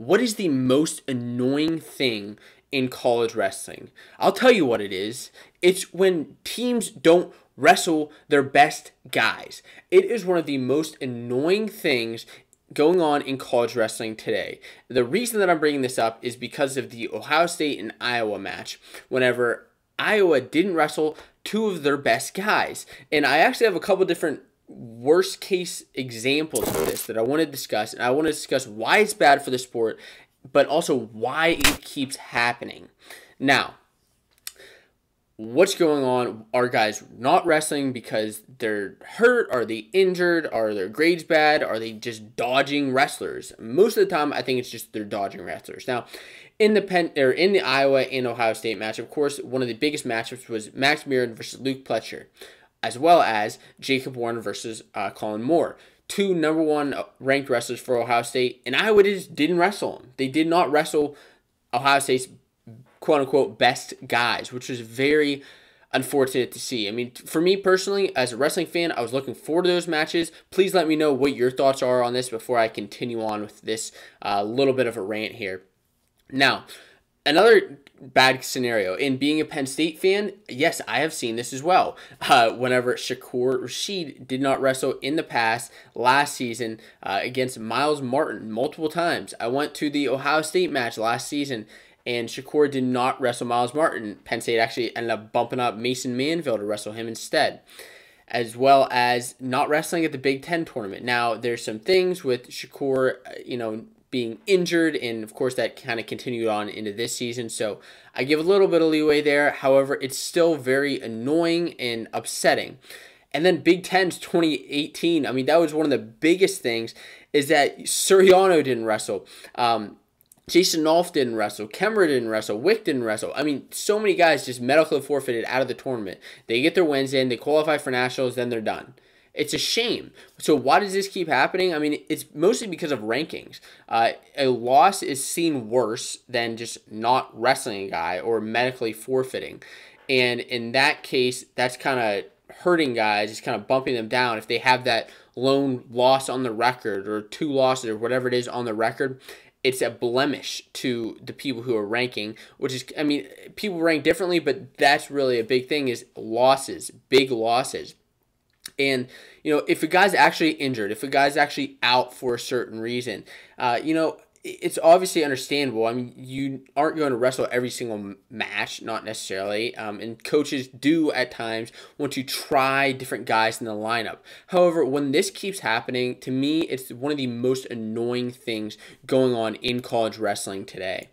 what is the most annoying thing in college wrestling? I'll tell you what it is. It's when teams don't wrestle their best guys. It is one of the most annoying things going on in college wrestling today. The reason that I'm bringing this up is because of the Ohio State and Iowa match, whenever Iowa didn't wrestle two of their best guys. And I actually have a couple different worst case examples of this that I want to discuss, and I want to discuss why it's bad for the sport, but also why it keeps happening. Now, what's going on? Are guys not wrestling because they're hurt? Are they injured? Are their grades bad? Are they just dodging wrestlers? Most of the time, I think it's just they're dodging wrestlers. Now, in the Iowa and Ohio State match, of course, one of the biggest matchups was Max Mirren versus Luke Pletcher, as well as Jacob Warren versus Colin Moore. Two #1 ranked wrestlers for Ohio State, and Iowa just didn't wrestle them. They did not wrestle Ohio State's quote-unquote best guys, which was very unfortunate to see. I mean, for me personally, as a wrestling fan, I was looking forward to those matches. Please let me know what your thoughts are on this before I continue on with this little bit of a rant here. Now, another bad scenario, in being a Penn State fan, yes, I have seen this as well. Whenever Shakur Rasheed did not wrestle in the past last season against Miles Martin multiple times. I went to the Ohio State match last season, and Shakur did not wrestle Miles Martin. Penn State actually ended up bumping up Mason Manville to wrestle him instead, as well as not wrestling at the Big Ten tournament. Now, there's some things with Shakur, being injured, and of course that kind of continued on into this season, so I give a little bit of leeway there. However, it's still very annoying and upsetting. And then Big Ten's 2018, I mean, that was one of the biggest things, is that Suriano didn't wrestle, Jason Nolf didn't wrestle, Kemmer didn't wrestle, Wick didn't wrestle. I mean, so many guys just medically forfeited out of the tournament. They get their wins in, they qualify for nationals, then they're done. It's a shame. So why does this keep happening? I mean, it's mostly because of rankings. A loss is seen worse than just not wrestling a guy or medically forfeiting. And in that case, that's kind of hurting guys. It's kind of bumping them down. If they have that lone loss on the record or 2 losses or whatever it is on the record, it's a blemish to the people who are ranking, which is, I mean, people rank differently, but that's really a big thing, is losses, big losses. And, if a guy's actually injured, if a guy's actually out for a certain reason, it's obviously understandable. I mean, you aren't going to wrestle every single match, not necessarily. And coaches do at times want to try different guys in the lineup. However, when this keeps happening, to me, it's one of the most annoying things going on in college wrestling today.